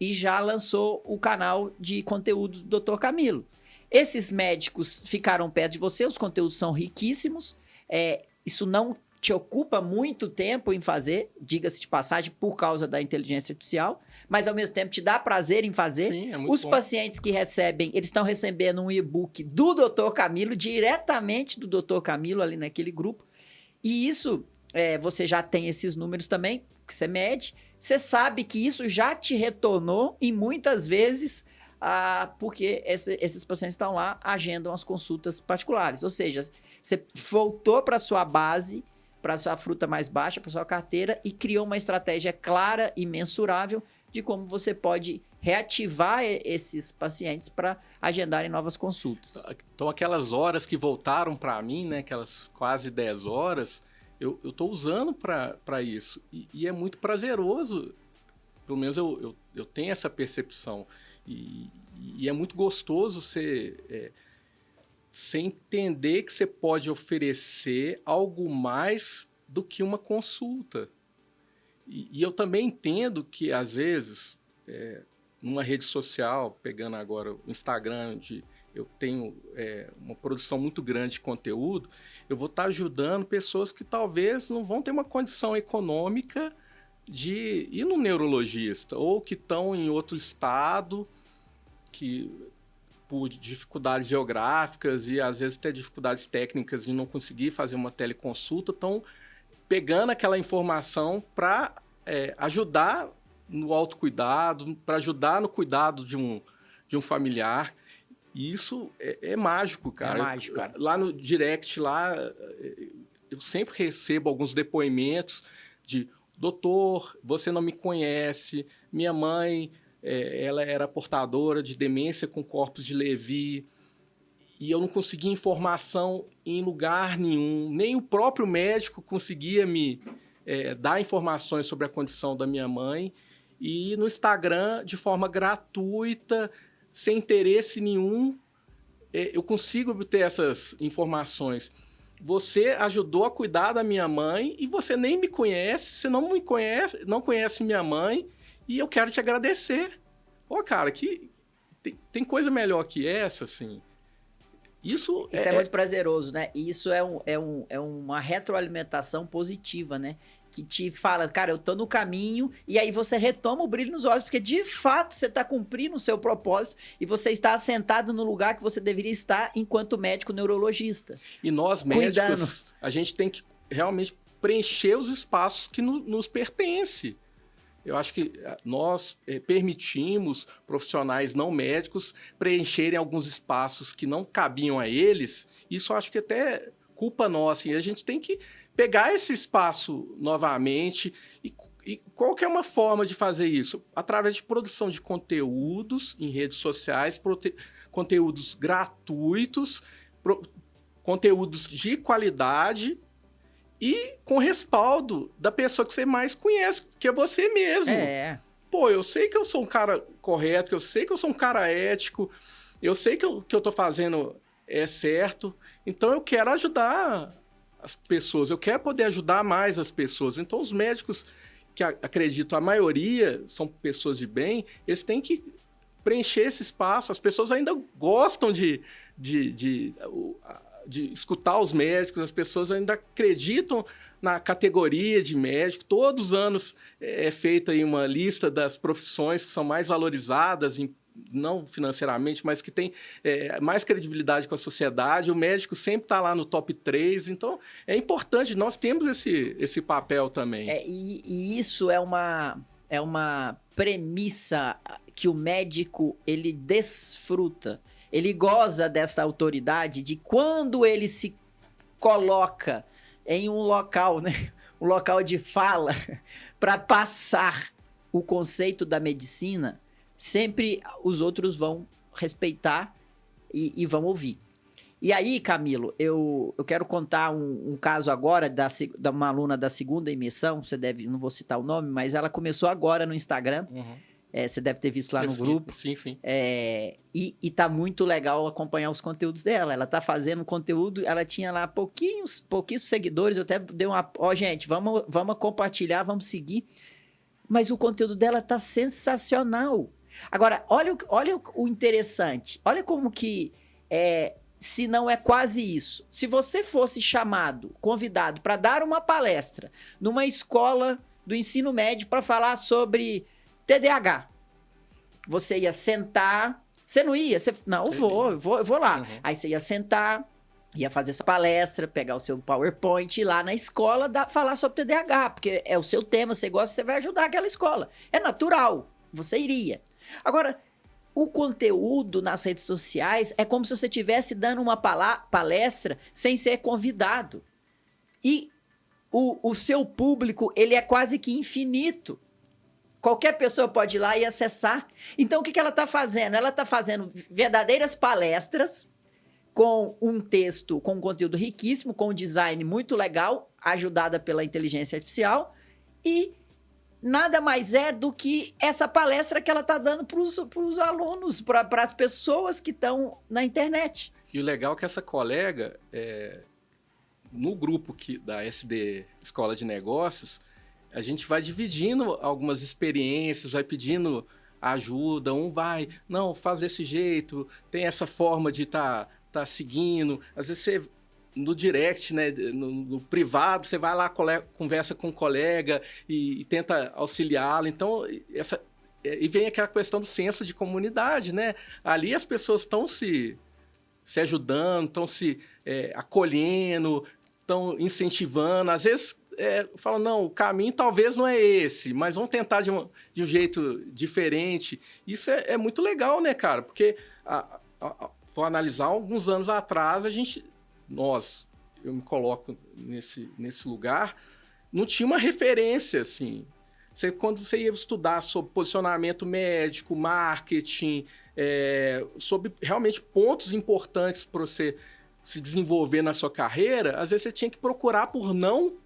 e já lançou o canal de conteúdo do Dr. Camilo. Esses médicos ficaram perto de você, os conteúdos são riquíssimos, isso não te ocupa muito tempo em fazer, diga-se de passagem, por causa da inteligência artificial, mas ao mesmo tempo te dá prazer em fazer. Sim, é muito Os bom. pacientes que recebem, eles estão recebendo um e-book do Dr. Camilo, diretamente do Dr. Camilo ali naquele grupo, e isso, você já tem esses números também, que você mede, você sabe que isso já te retornou e muitas vezes, porque esses pacientes estão lá, agendam as consultas particulares, ou seja, você voltou para sua base, para sua fruta mais baixa, para sua carteira e criou uma estratégia clara e mensurável de como você pode reativar esses pacientes para agendarem novas consultas. Então, aquelas horas que voltaram para mim, né, aquelas quase 10 horas, eu estou usando para isso. E é muito prazeroso, pelo menos eu tenho essa percepção. E é muito gostoso você entender que você pode oferecer algo mais do que uma consulta. E eu também entendo que, às vezes, numa rede social, pegando agora o Instagram, onde eu tenho uma produção muito grande de conteúdo, eu vou estar ajudando pessoas que talvez não vão ter uma condição econômica de ir no neurologista, ou que estão em outro estado, que por dificuldades geográficas e às vezes até dificuldades técnicas de não conseguir fazer uma teleconsulta, estão pegando aquela informação para ajudar no autocuidado, para ajudar no cuidado de um familiar. E isso é mágico, cara. É mágico, cara. Lá no direct, eu sempre recebo alguns depoimentos de: doutor, você não me conhece, minha mãe, ela era portadora de demência com corpos de Lewy, e eu não conseguia informação em lugar nenhum, nem o próprio médico conseguia me dar informações sobre a condição da minha mãe, e no Instagram, de forma gratuita, sem interesse nenhum, eu consigo obter essas informações. Você ajudou a cuidar da minha mãe e você nem me conhece, você não me conhece, não conhece minha mãe, e eu quero te agradecer. Cara, tem coisa melhor que essa, assim. Isso é muito prazeroso, né? E isso é uma retroalimentação positiva, né? Que te fala, cara, eu tô no caminho, e aí você retoma o brilho nos olhos, porque de fato você tá cumprindo o seu propósito e você está assentado no lugar que você deveria estar enquanto médico neurologista. E nós, médicos, a gente tem que realmente preencher os espaços que nos pertencem. Eu acho que nós permitimos profissionais não médicos preencherem alguns espaços que não cabiam a eles. Isso eu acho que até culpa nossa. E a gente tem que pegar esse espaço novamente. E qual que é uma forma de fazer isso? Através de produção de conteúdos em redes sociais, conteúdos gratuitos, conteúdos de qualidade, e com respaldo da pessoa que você mais conhece, que é você mesmo. Pô, eu sei que eu sou um cara correto, eu sei que eu sou um cara ético, eu sei que o que eu tô fazendo é certo, então eu quero ajudar as pessoas, eu quero poder ajudar mais as pessoas. Então os médicos, que acredito a maioria são pessoas de bem, eles têm que preencher esse espaço. As pessoas ainda gostam de escutar os médicos, as pessoas ainda acreditam na categoria de médico. Todos os anos é feita aí uma lista das profissões que são mais valorizadas, não financeiramente, mas que tem mais credibilidade com a sociedade. O médico sempre está lá no top 3, então é importante, nós temos esse papel também. E isso é uma premissa que o médico, ele desfruta. Ele goza dessa autoridade de quando ele se coloca em um local, né? Um local de fala, para passar o conceito da medicina, sempre os outros vão respeitar e vão ouvir. E aí, Camilo, eu quero contar um caso agora uma aluna da segunda imersão, não vou citar o nome, mas ela começou agora no Instagram. Você deve ter visto lá no Sim, grupo. Sim, sim. E tá muito legal acompanhar os conteúdos dela. Ela tá fazendo conteúdo, ela tinha lá pouquíssimos seguidores. Eu até dei uma... gente, vamos compartilhar, vamos seguir. Mas o conteúdo dela tá sensacional. Agora, olha o interessante. Olha como que... se não é quase isso. Se você fosse convidado para dar uma palestra numa escola do ensino médio para falar sobre TDAH, você ia sentar... Você não ia? Não, eu vou lá. Uhum. Aí você ia sentar, ia fazer sua palestra, pegar o seu PowerPoint, ir lá na escola falar sobre TDAH, porque é o seu tema, você gosta, você vai ajudar aquela escola. É natural, você iria. Agora, o conteúdo nas redes sociais é como se você estivesse dando uma palestra sem ser convidado. E o seu público, ele é quase que infinito. Qualquer pessoa pode ir lá e acessar. Então, o que ela está fazendo? Ela está fazendo verdadeiras palestras com um texto, com um conteúdo riquíssimo, com um design muito legal, ajudada pela inteligência artificial, e nada mais é do que essa palestra que ela está dando para os alunos, para as pessoas que estão na internet. E o legal é que essa colega, no grupo da SD Escola de Negócios, a gente vai dividindo algumas experiências, vai pedindo ajuda, não, faz desse jeito, tem essa forma de tá seguindo. Às vezes você, no direct, né, no privado, você vai lá, conversa com um colega e tenta auxiliá-lo. Então, e vem aquela questão do senso de comunidade, né? Ali as pessoas estão se ajudando, estão se acolhendo, estão incentivando. Às vezes falam, não, o caminho talvez não é esse, mas vamos tentar de um jeito diferente. Isso é muito legal, né, cara? Porque, vou analisar, alguns anos atrás, eu me coloco nesse lugar, não tinha uma referência, assim. Quando você ia estudar sobre posicionamento médico, marketing, sobre realmente pontos importantes para você se desenvolver na sua carreira, às vezes você tinha que procurar por não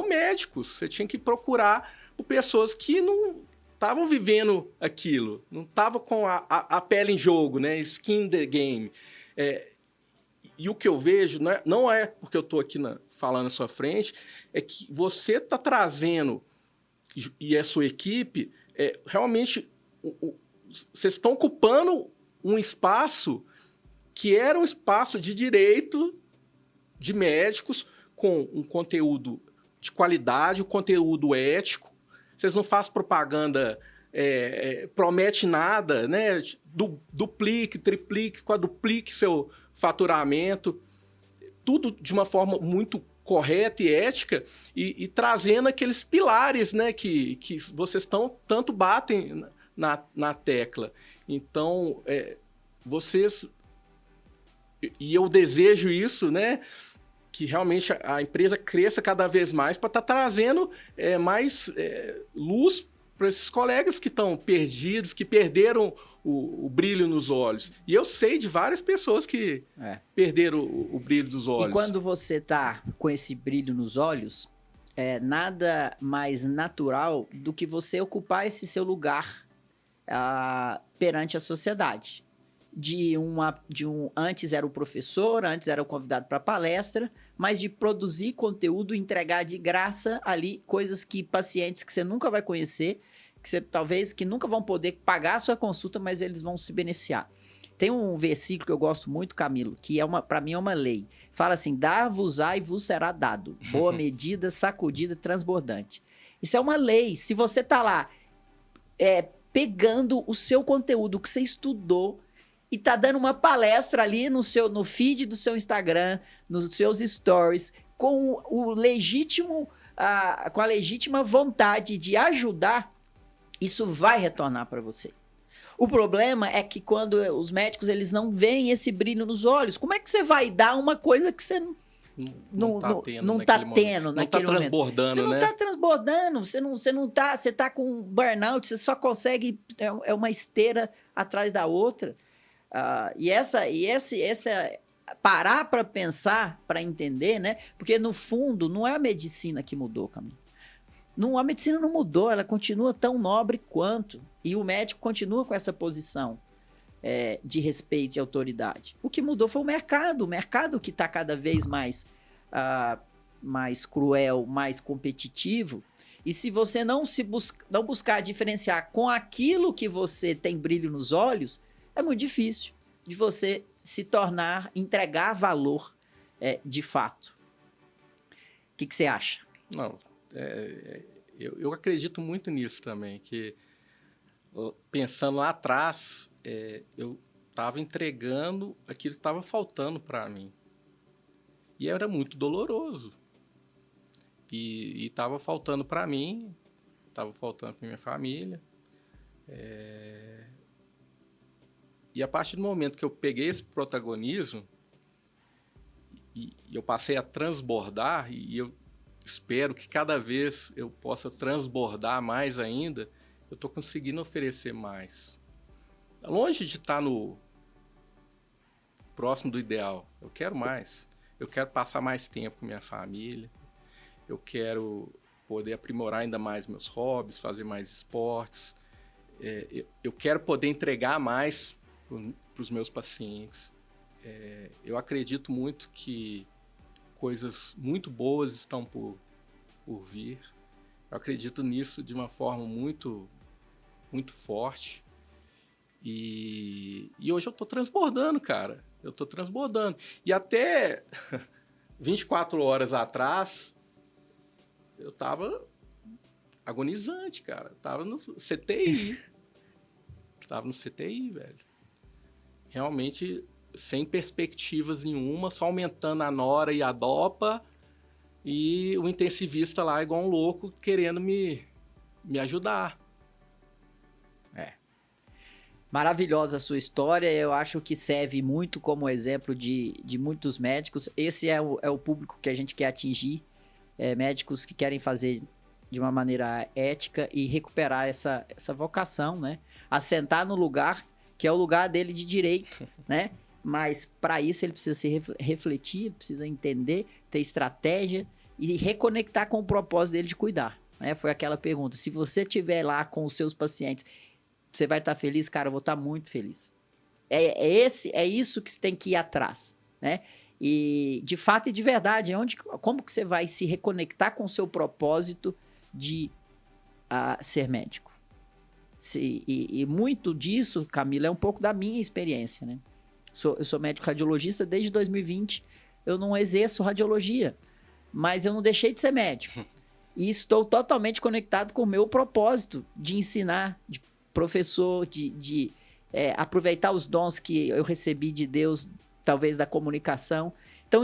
médicos, você tinha que procurar por pessoas que não estavam vivendo aquilo, não estavam com a pele em jogo, né? Skin in the game. E o que eu vejo, não é porque eu estou aqui falando na sua frente, é que você está trazendo, e a sua equipe, realmente, vocês estão ocupando um espaço que era um espaço de direito de médicos, com um conteúdo de qualidade, um conteúdo ético. Vocês não fazem propaganda, promete nada, né? Duplique, triplique, quadruplique seu faturamento. Tudo de uma forma muito correta e ética e trazendo aqueles pilares, né, que vocês tanto batem na tecla. Então, vocês... E eu desejo isso, né? Que realmente a empresa cresça cada vez mais para estar trazendo mais luz para esses colegas que estão perdidos, que perderam o brilho nos olhos. E eu sei de várias pessoas que perderam o brilho dos olhos. E quando você está com esse brilho nos olhos, nada mais natural do que você ocupar esse seu lugar perante a sociedade. Antes era o professor, antes era o convidado para palestra, mas de produzir conteúdo, entregar de graça ali coisas que pacientes que você nunca vai conhecer, que você talvez que nunca vão poder pagar a sua consulta, mas eles vão se beneficiar. Tem um versículo que eu gosto muito, Camilo, que para mim é uma lei. Fala assim: dar-vos-á e vos será dado. Boa medida, sacudida, transbordante. Isso é uma lei. Se você tá lá pegando o seu conteúdo que você estudou e tá dando uma palestra ali no feed do seu Instagram, nos seus stories, com a legítima vontade de ajudar, isso vai retornar para você. O problema é que quando os médicos eles não veem esse brilho nos olhos, como é que você vai dar uma coisa que você não tá tendo naquele momento? Transbordando, você não né? tá transbordando, você tá com burnout, você só consegue, é uma esteira atrás da outra. Parar para pensar, para entender, né? Porque no fundo não é a medicina que mudou, Camilo. A medicina não mudou, ela continua tão nobre quanto. E o médico continua com essa posição de respeito e autoridade. O que mudou foi o mercado que está cada vez mais cruel, mais competitivo. E se você não buscar diferenciar com aquilo que você tem brilho nos olhos, é muito difícil de você entregar valor de fato. O que você acha? Não, eu acredito muito nisso também, que pensando lá atrás, eu estava entregando aquilo que estava faltando para mim. E era muito doloroso. E estava faltando para mim, estava faltando para minha família. E a partir do momento que eu peguei esse protagonismo, e eu passei a transbordar, e eu espero que cada vez eu possa transbordar mais ainda, eu estou conseguindo oferecer mais. Longe de estar no próximo do ideal, eu quero mais. Eu quero passar mais tempo com minha família, eu quero poder aprimorar ainda mais meus hobbies, fazer mais esportes, eu quero poder entregar mais para os meus pacientes. Eu acredito muito que coisas muito boas estão por vir. Eu acredito nisso de uma forma muito, muito forte. E hoje eu estou transbordando, cara. Eu estou transbordando. E até 24 horas atrás, eu estava agonizante, cara. Eu estava no CTI. Estava no CTI, velho. Realmente sem perspectivas nenhuma, só aumentando a nora e a dopa, e o intensivista lá igual um louco querendo me ajudar. Maravilhosa a sua história, eu acho que serve muito como exemplo de muitos médicos. Esse é o público que a gente quer atingir, médicos que querem fazer de uma maneira ética e recuperar essa vocação, né? Assentar no lugar que é o lugar dele de direito, né? Mas para isso ele precisa se refletir, precisa entender, ter estratégia e reconectar com o propósito dele de cuidar, né? Foi aquela pergunta, se você estiver lá com os seus pacientes, você vai estar feliz? Cara, eu vou estar muito feliz. É isso que você tem que ir atrás, né? E de fato e de verdade, como que você vai se reconectar com o seu propósito de ser médico? E muito disso, Camila, é um pouco da minha experiência, né? Eu sou médico radiologista desde 2020, eu não exerço radiologia, mas eu não deixei de ser médico. E estou totalmente conectado com o meu propósito de ensinar, de professor, de aproveitar os dons que eu recebi de Deus, talvez da comunicação. Então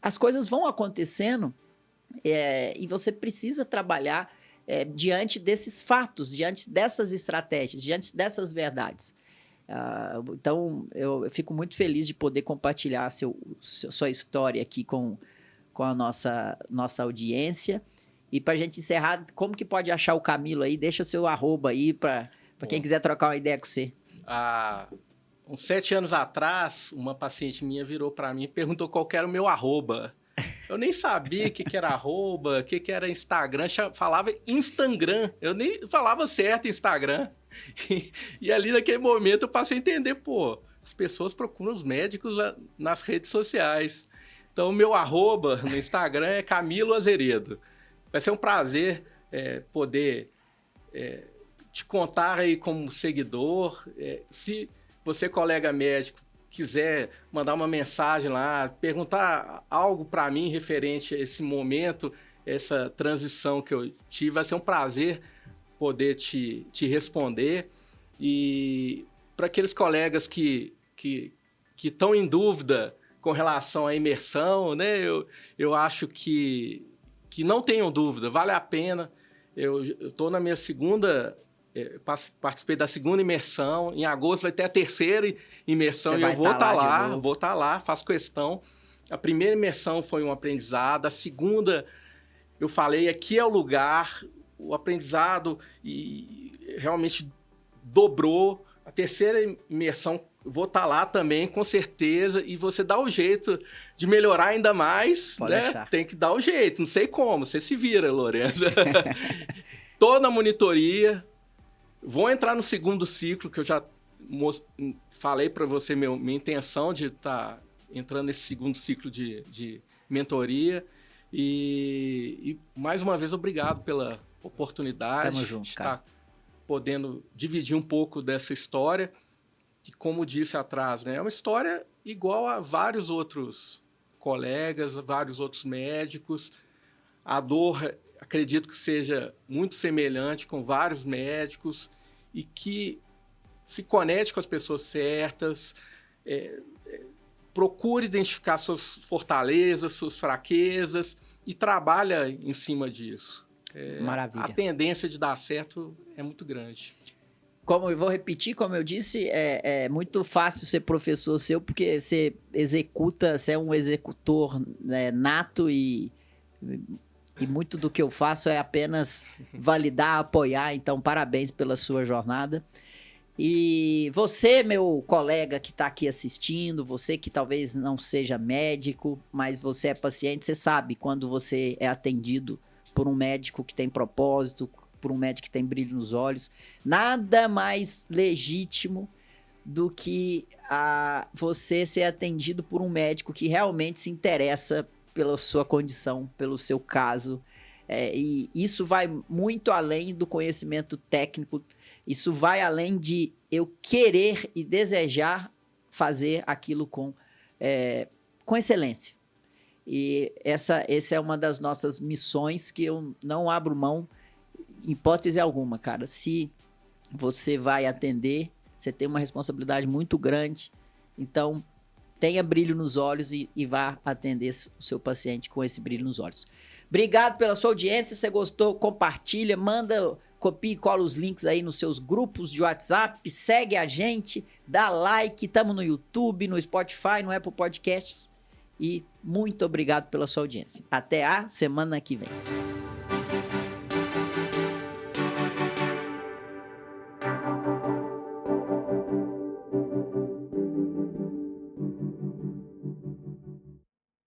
as coisas vão acontecendo e você precisa trabalhar diante desses fatos, diante dessas estratégias, diante dessas verdades. Então, eu fico muito feliz de poder compartilhar sua história aqui com a nossa audiência. E para a gente encerrar, como que pode achar o Camilo aí? Deixa o seu @ aí para quem quiser trocar uma ideia com você. Uns 7 anos atrás, uma paciente minha virou para mim e perguntou qual que era o meu @. Eu nem sabia o que era @, o que era Instagram, falava Instagram, eu nem falava certo Instagram. E ali naquele momento eu passei a entender, as pessoas procuram os médicos nas redes sociais. Então o meu @ no Instagram é Camilo Azeredo. Vai ser um prazer poder te contar aí como seguidor. Se você, colega médico, quiser mandar uma mensagem lá, perguntar algo para mim referente a esse momento, essa transição que eu tive, vai ser um prazer poder te responder. E para aqueles colegas que estão em dúvida com relação à imersão, né, eu acho que não tenham dúvida, vale a pena. Eu estou na minha participei da segunda imersão, em agosto vai ter a terceira imersão e eu vou estar lá, faço questão. A primeira imersão foi um aprendizado, a segunda eu falei, aqui é o lugar, o aprendizado realmente dobrou. A terceira imersão vou estar lá também, com certeza, e você dá o jeito de melhorar ainda mais, Pode né? deixar. Tem que dar o jeito, não sei como, você se vira, Lourenço. tô na monitoria, vou entrar no segundo ciclo, que eu já falei para você minha intenção de estar entrando nesse segundo ciclo de mentoria. E mais uma vez, obrigado pela oportunidade Tamo junto, de cara. estar podendo dividir um pouco dessa história, que, como disse atrás, né, é uma história igual a vários outros colegas, vários outros médicos. A dor, acredito que seja muito semelhante com vários médicos e que se conecte com as pessoas certas, procure identificar suas fortalezas, suas fraquezas e trabalha em cima disso. Maravilha. A tendência de dar certo é muito grande. Como eu vou repetir, como eu disse, é muito fácil ser professor seu, porque você executa, você é um executor, né, nato e muito do que eu faço é apenas validar, apoiar. Então, parabéns pela sua jornada. E você, meu colega que está aqui assistindo, você que talvez não seja médico, mas você é paciente, você sabe quando você é atendido por um médico que tem propósito, por um médico que tem brilho nos olhos, nada mais legítimo do que você ser atendido por um médico que realmente se interessa pela sua condição, pelo seu caso. E isso vai muito além do conhecimento técnico, isso vai além de eu querer e desejar fazer aquilo com excelência. E essa é uma das nossas missões que eu não abro mão em hipótese alguma, cara. Se você vai atender, você tem uma responsabilidade muito grande, então tenha brilho nos olhos e vá atender o seu paciente com esse brilho nos olhos. Obrigado pela sua audiência. Se você gostou, compartilha, copia e cola os links aí nos seus grupos de WhatsApp, segue a gente, dá like, estamos no YouTube, no Spotify, no Apple Podcasts. E muito obrigado pela sua audiência. Até a semana que vem.